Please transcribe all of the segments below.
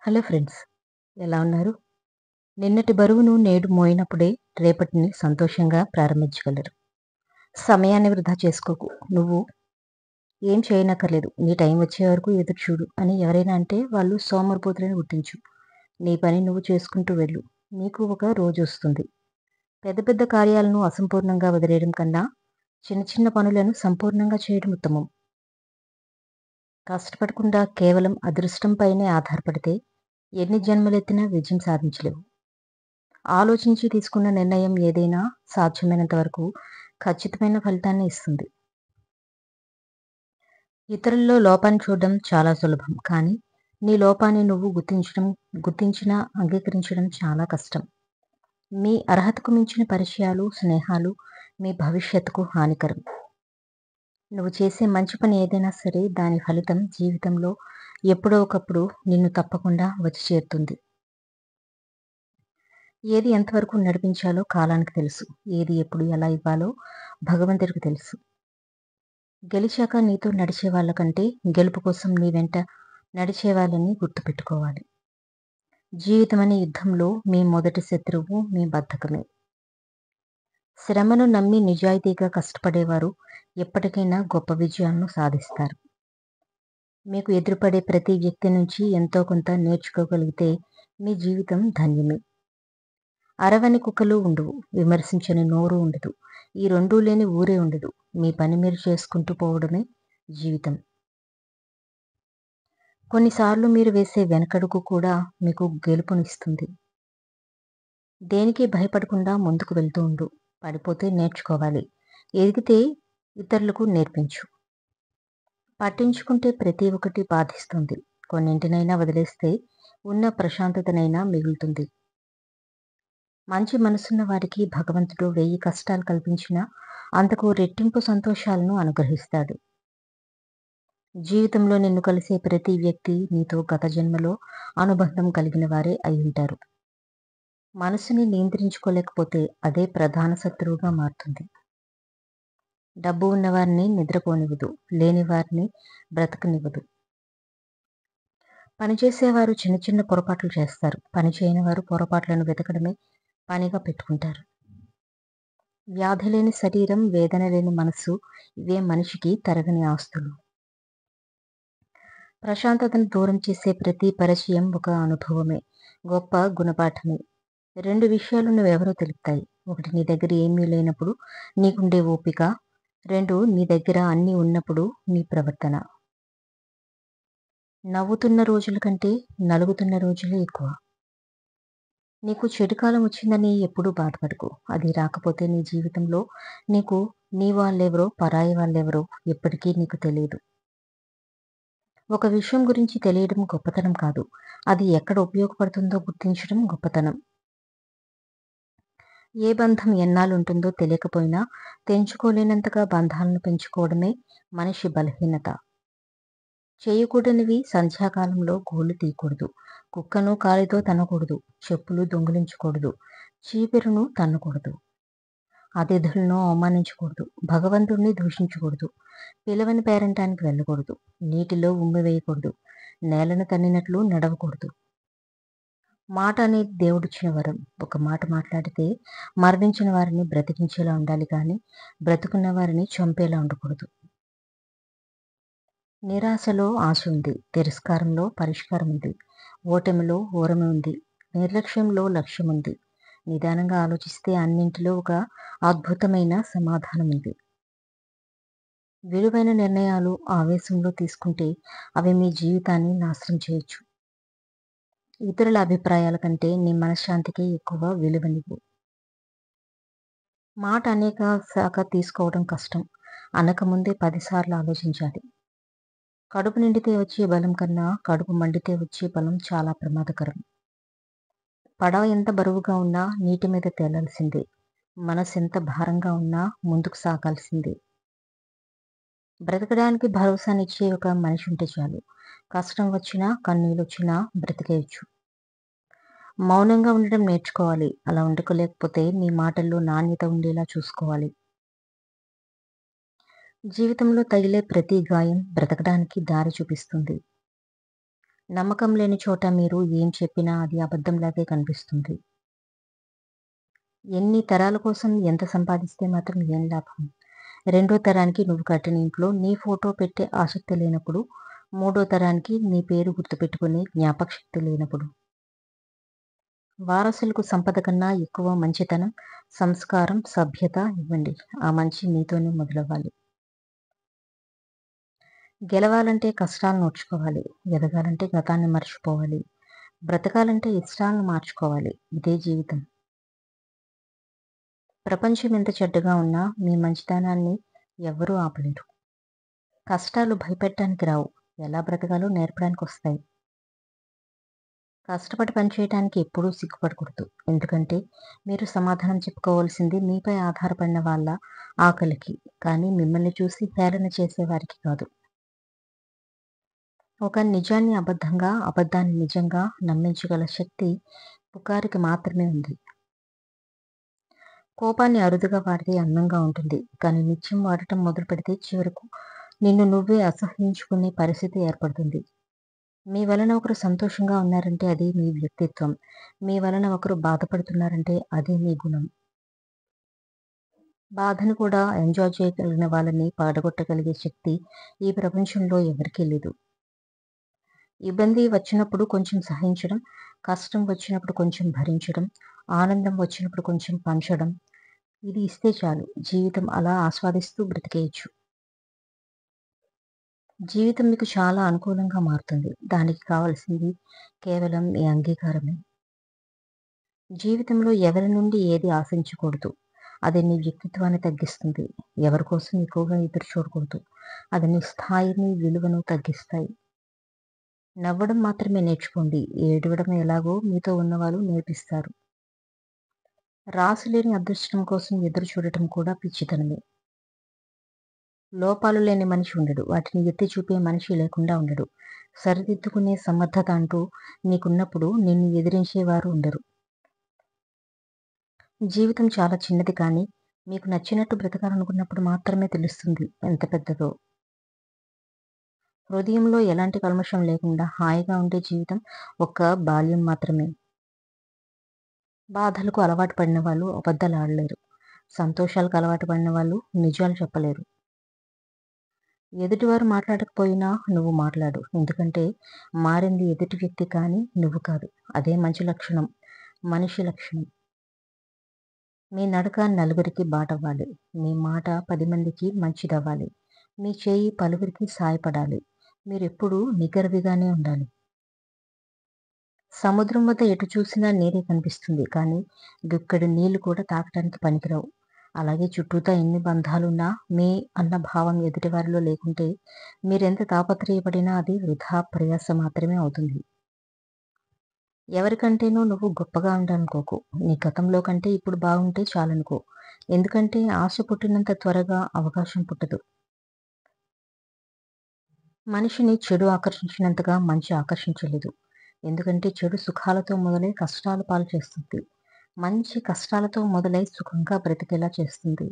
Hello friends, ఎలా ఉన్నారు? నిన్నటి బరువును నేడు మోయినప్పుడే రేపటిని సంతోషంగా ప్రారంభించగలరు. సమయాన్ని వృధా చేసుకోకు. నువ్వు ఏం చేయనక్కర్లేదు. నీ టైం వచ్చే వరకు ఎదురు చూడు అని ఎవరైనా అంటే వాళ్ళు సోమరిపోతులని గుర్తించు. నీ పని నువ్వు చేసుకుంటూ వెళ్ళు. నీకు ఒక రోజొస్తుంది. పెద్ద పెద్ద కార్యాలను అసంపూర్ణంగా వదిలేయడం కన్నా చిన్న చిన్న పనులను సంపూర్ణంగా చేయడం ఉత్తమం. కష్టపడకుండా కేవలం అదృష్టంపైనే ఆధారపడితే ఎన్ని జన్మలెత్తినా విజయం సాధించలేవు. ఆలోచించి తీసుకున్న నిర్ణయం ఏదైనా సాధ్యమైనంత వరకు ఖచ్చితమైన ఫలితాన్ని ఇస్తుంది. ఇతరుల్లో లోపాన్ని చూడడం చాలా సులభం. కానీ నీ లోపాన్ని నువ్వు గుర్తించినా అంగీకరించడం చాలా కష్టం. మీ అర్హతకు మించిన పరిచయాలు, స్నేహాలు మీ భవిష్యత్తుకు హానికరం. నువ్వు చేసే మంచి పని ఏదైనా సరే దాని ఫలితం జీవితంలో ఎప్పుడో ఒకప్పుడు నిన్ను తప్పకుండా వచ్చి చేరుతుంది. ఏది ఎంతవరకు నడిపించాలో కాలానికి తెలుసు. ఏది ఎప్పుడు ఎలా ఇవ్వాలో భగవంతుడికి తెలుసు. గెలిచాక నీతో నడిచే వాళ్ళకంటే గెలుపు కోసం నీ వెంట నడిచే వాళ్ళని గుర్తుపెట్టుకోవాలి. జీవితమనే యుద్ధంలో మీ మొదటి శత్రువు మీ బద్ధకమే. శ్రమను నమ్మి నిజాయితీగా కష్టపడేవారు ఎప్పటికైనా గొప్ప విజయాలను సాధిస్తారు. మీకు ఎదురుపడే ప్రతి వ్యక్తి నుంచి ఎంతో కొంత నేర్చుకోగలిగితే మీ జీవితం ధన్యమే. అరవని కుక్కలు ఉండవు, విమర్శించని నోరు ఉండదు, ఈ రెండూ లేని ఊరే ఉండదు. మీ పని మీరు చేసుకుంటూ పోవడమే జీవితం. కొన్నిసార్లు మీరు వేసే వెనకడుగు కూడా మీకు గెలుపునిస్తుంది. దేనికి భయపడకుండా ముందుకు వెళ్తూ ఉండు. పడిపోతే నేర్చుకోవాలి, ఎదిగితే ఇతరులకు నేర్పించు. పట్టించుకుంటే ప్రతి ఒక్కటి బాధిస్తుంది. కొన్నింటినైనా వదిలేస్తే ఉన్న ప్రశాంతతనైనా మిగులుతుంది. మంచి మనసున్న వారికి భగవంతుడు 1000 కష్టాలు కల్పించినా అంతకు రెట్టింపు సంతోషాలను అనుగ్రహిస్తాడు. జీవితంలో నిన్ను కలిసే ప్రతి వ్యక్తి నీతో గత జన్మలో అనుబంధం కలిగిన వారే అయి ఉంటారు. మనసుని నియంత్రించుకోలేకపోతే అదే ప్రధాన శత్రువుగా మారుతుంది. డబ్బు ఉన్నవారిని నిద్రపోనివ్వదు, లేని వారిని బ్రతకనివ్వదు. పనిచేసేవారు చిన్న చిన్న పొరపాట్లు చేస్తారు. పని చేయని వారు పొరపాట్లను వెతకడమే పనిగా పెట్టుకుంటారు. వ్యాధి లేని శరీరం, వేదన లేని మనస్సు, ఇవే మనిషికి తరగని ఆస్తులు. ప్రశాంతతను దూరం చేసే ప్రతి పరిచయం ఒక అనుభవమే, గొప్ప గుణపాఠమే. 2 విషయాలు నువ్వెవరో తెలుపుతాయి. 1 నీ దగ్గర ఏమీ లేనప్పుడు నీకుండే ఓపిక. 2 నీ దగ్గర అన్నీ ఉన్నప్పుడు నీ ప్రవర్తన. నవ్వుతున్న రోజుల కంటే నలుగుతున్న రోజులే ఎక్కువ. నీకు చెడు కాలం వచ్చిందని ఎప్పుడూ బాధపడకు. అది రాకపోతే నీ జీవితంలో నీకు నీ వాళ్ళెవరో పరాయి వాళ్ళెవరో ఎప్పటికీ నీకు తెలియదు. ఒక విషయం గురించి తెలియడం గొప్పతనం కాదు, అది ఎక్కడ ఉపయోగపడుతుందో గుర్తించడం గొప్పతనం. ఏ బంధం ఎన్నాళ్ళుంటుందో తెలియకపోయినా తెంచుకోలేనంతగా బంధాలను పెంచుకోవడమే మనిషి బలహీనత. చేయకూడనివి సంధ్యాకాలంలో గోళ్లు తీయకూడదు, కుక్కను కాలితో తన్నకూడదు, చెప్పులు దొంగిలించకూడదు, చీపిరును తన్నకూడదు, అతిథులను అవమానించకూడదు, భగవంతుణ్ణి దూషించకూడదు, పిలవని పేరంటానికి వెళ్ళకూడదు, నీటిలో ఉమ్మి వేయకూడదు, నేలను తన్నినట్లు నడవకూడదు. మాట అనేది దేవుడిచ్చిన వరం. ఒక మాట మాట్లాడితే మరణించిన వారిని బ్రతికించేలా ఉండాలి కానీ బ్రతుకున్న వారిని చంపేలా ఉండకూడదు. నిరాశలో ఆశ ఉంది, తిరస్కారంలో పరిష్కారం ఉంది, ఓటమిలో ఓరమి ఉంది, నిర్లక్ష్యంలో లక్ష్యం ఉంది, నిదానంగా ఆలోచిస్తే అన్నింటిలో ఒక అద్భుతమైన సమాధానం ఉంది. విలువైన నిర్ణయాలు ఆవేశంలో తీసుకుంటే అవి మీ జీవితాన్ని నాశనం చేయొచ్చు. ఇతరుల అభిప్రాయాల కంటే నీ మనశ్శాంతికి ఎక్కువ విలువనివ్వు. మాట అనేక తీసుకోవడం కష్టం, అనకముందే 10 సార్లు ఆలోచించాలి. కడుపు నిండితే వచ్చే బలం కన్నా కడుపు మండితే వచ్చే బలం చాలా ప్రమాదకరం. పడవ ఎంత బరువుగా ఉన్నా నీటి మీద తేలాల్సిందే. మనసు ఎంత భారంగా ఉన్నా ముందుకు సాగాల్సిందే. బ్రతకడానికి భరోసానిచ్చే ఒక మనిషి ఉంటే చాలు. కష్టం వచ్చినా కన్నీళ్ళు వచ్చినా బ్రతికేయచ్చు. మౌనంగా ఉండడం నేర్చుకోవాలి. అలా ఉండలేకపోతే నీ మాటల్లో నాణ్యత ఉండేలా చూసుకోవాలి. జీవితంలో తగిలే ప్రతి గాయం బ్రతకడానికి దారి చూపిస్తుంది. నమ్మకం లేని చోట మీరు ఏం చెప్పినా అది అబద్ధంలాగే కనిపిస్తుంది. ఎన్ని తరాల కోసం ఎంత సంపాదిస్తే మాత్రం ఏం లాభం? రెండో తరానికి నువ్వు కట్టిన ఇంట్లో నీ ఫోటో పెట్టే ఆసక్తి లేనప్పుడు, మూడో తరానికి నీ పేరు గుర్తుపెట్టుకునే జ్ఞాపకశక్తి లేనప్పుడు. వారసులకు సంపద కన్నా ఎక్కువ మంచితనం, సంస్కారం, సభ్యత ఇవ్వండి. ఆ మంచి మీతోనే మొదలవ్వాలి. గెలవాలంటే కష్టాలను ఓర్చుకోవాలి. ఎదగాలంటే గతాన్ని మర్చిపోవాలి. బ్రతకాలంటే ఇష్టాలను మార్చుకోవాలి. ఇదే జీవితం. ప్రపంచం ఎంత చెడ్డగా ఉన్నా మీ మంచితనాన్ని ఎవ్వరూ ఆపలేరు. కష్టాలు భయపెట్టడానికి రావు. ఎలా బ్రతకాలో నేర్పడానికి వస్తాయి. కష్టపడి పనిచేయటానికి ఎప్పుడూ సిగ్గుపడకూడదు. ఎందుకంటే మీరు సమాధానం చెప్పుకోవాల్సింది మీపై ఆధారపడిన వాళ్ళ ఆకలికి, కానీ మిమ్మల్ని చూసి హేళన చేసేవారికి కాదు. ఒక నిజాన్ని అబద్ధంగా, అబద్ధాన్ని నిజంగా నమ్మించగల శక్తి పుకారికి మాత్రమే ఉంది. కోపాన్ని అరుదుగా వాడితే అందంగా ఉంటుంది. కానీ నిత్యం వాడటం మొదలు పెడితే చివరకు నిన్ను నువ్వే అసహ్యించుకునే పరిస్థితి ఏర్పడుతుంది. మీ వలన ఒకరు సంతోషంగా ఉన్నారంటే అది మీ వ్యక్తిత్వం. మీ వలన ఒకరు బాధపడుతున్నారంటే అదే మీ గుణం. బాధను కూడా ఎంజాయ్ చేయగలిగిన వాళ్ళని పడగొట్టగలిగే శక్తి ఈ ప్రపంచంలో ఎవరికీ లేదు. ఇబ్బంది వచ్చినప్పుడు కొంచెం సహించడం, కష్టం వచ్చినప్పుడు కొంచెం భరించడం, ఆనందం వచ్చినప్పుడు కొంచెం పంచడం. ఇది ఇస్తే చాలు. జీవితం అలా ఆస్వాదిస్తూ బ్రతికేయచ్చు. జీవితం మీకు చాలా అనుకూలంగా మారుతుంది. దానికి కావాల్సింది కేవలం మీ అంగీకారమే. జీవితంలో ఎవరి నుండి ఏది ఆశించకూడదు. అది నీ వ్యక్తిత్వాన్ని తగ్గిస్తుంది. ఎవరి కోసం ఎక్కువగా ఎదురు చూడకూడదు. అది నీ స్థాయిని, విలువను తగ్గిస్తాయి. నవ్వడం మాత్రమే నేర్చుకోండి. ఏడవడం ఎలాగో మీతో ఉన్నవాళ్ళు నేర్పిస్తారు. రాసులేని అదృష్టం కోసం ఎదురు చూడటం కూడా పిచ్చితనమే. లోపాలు లేని మనిషి ఉండడు. వాటిని ఎత్తి చూపే మనిషి లేకుండా ఉండడు. సరిదిద్దుకునే సమర్థత అంటూ నీకున్నప్పుడు నిన్ను ఎదిరించేవారు ఉండరు. జీవితం చాలా చిన్నది, కానీ మీకు నచ్చినట్టు బ్రతకాలనుకున్నప్పుడు మాత్రమే తెలుస్తుంది ఎంత పెద్దదో. హృదయంలో ఎలాంటి కల్మషం లేకుండా హాయిగా ఉండే జీవితం ఒక్క బాల్యం మాత్రమే. బాధలకు అలవాటు పడిన వాళ్ళు అబద్ధాలు ఆడలేరు. సంతోషాలకు అలవాటు పడిన వాళ్ళు నిజాలు చెప్పలేరు. ఎదుటివారు మాట్లాడకపోయినా నువ్వు మాట్లాడు. ఎందుకంటే మారింది ఎదుటి వ్యక్తి కానీ నువ్వు కాదు. అదే మంచి లక్షణం, మనిషి లక్షణం. మీ నడక నలుగురికి బాటవ్వాలి. మీ మాట 10 మందికి మంచిదవ్వాలి. మీ చేయి పలువురికి సాయపడాలి. మీరెప్పుడూ నిగర్విగానే ఉండాలి. సముద్రం వద్ద ఎటు చూసినా నీరే కనిపిస్తుంది. కానీ గుక్కెడు నీళ్లు కూడా తాగటానికి పనికిరావు. అలాగే చుట్టూతా ఎన్ని బంధాలున్నా మీ అన్న భావం ఎదుటివారిలో లేకుంటే మీరెంత తాపత్రయపడినా అది వృధా ప్రయాస మాత్రమే అవుతుంది. ఎవరికంటేనో నువ్వు గొప్పగా ఉండాలనుకోకు. నీ గతంలో కంటే ఇప్పుడు బాగుంటే చాలనుకో. ఎందుకంటే ఆశ పుట్టినంత త్వరగా అవకాశం పుట్టదు. మనిషిని చెడు ఆకర్షించినంతగా మంచి ఆకర్షించలేదు. ఎందుకంటే చెడు సుఖాలతో మొదలై కష్టాల పాలు చేస్తుంది. మంచి కష్టాలతో మొదలై సుఖంగా బ్రతికేలా చేస్తుంది.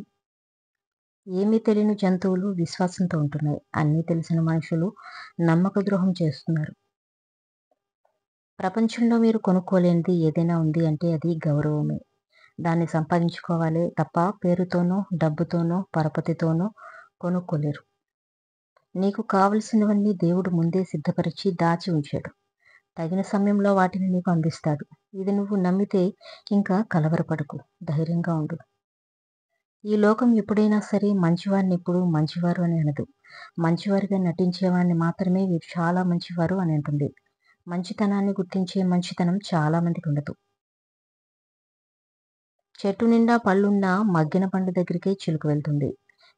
ఏమీ తెలియని జంతువులు విశ్వాసంతో ఉంటున్నాయి. అన్నీ తెలిసిన మనుషులు నమ్మక ద్రోహం చేస్తున్నారు. ప్రపంచంలో మీరు కొనుక్కోలేనిది ఏదైనా ఉంది అంటే అది గౌరవమే. దాన్ని సంపాదించుకోవాలే తప్ప పేరుతోనో, డబ్బుతోనో, పరపతితోనో కొనుక్కోలేరు. నీకు కావలసినవన్నీ దేవుడు ముందే సిద్ధపరిచి దాచి ఉంచాడు. తగిన సమయంలో వాటిని నీకు అందిస్తాడు. ఇది నువ్వు నమ్మితే ఇంకా కలవరపడకు. ధైర్యంగా ఉండు. ఈ లోకం ఎప్పుడైనా సరే మంచివారిని ఎప్పుడూ మంచివారు అని అనదు. మంచివారిగా నటించేవాడిని మాత్రమే వీరు చాలా మంచివారు అని అంటుంది. మంచితనాన్ని గుర్తించే మంచితనం చాలా మందికి ఉండదు. చెట్టు నిండా పళ్ళున్నా మగ్గిన పండు దగ్గరికే చిలుక వెళ్తుంది.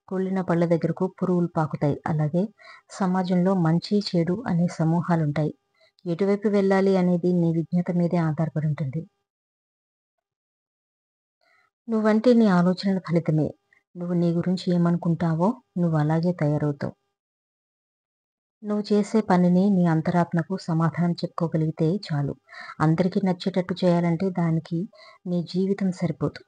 కుళ్ళిన పళ్ళ దగ్గరకు పురుగులు పాకుతాయి. అలాగే సమాజంలో మంచి, చెడు అనే సమూహాలుంటాయి. ఎటువైపు వెళ్ళాలి అనేది నీ విజ్ఞత మీదే ఆధారపడి ఉంటుంది. నువ్వంటే నీ ఆలోచనల ఫలితమే. నువ్వు నీ గురించి ఏమనుకుంటావో నువ్వు అలాగే తయారవుతావు. నువ్వు చేసే పనిని నీ అంతరాత్మకు సమాధానం చెప్పుకోగలిగితే చాలు. అందరికీ నచ్చేటట్టు చేయాలంటే దానికి నీ జీవితం సరిపోదు.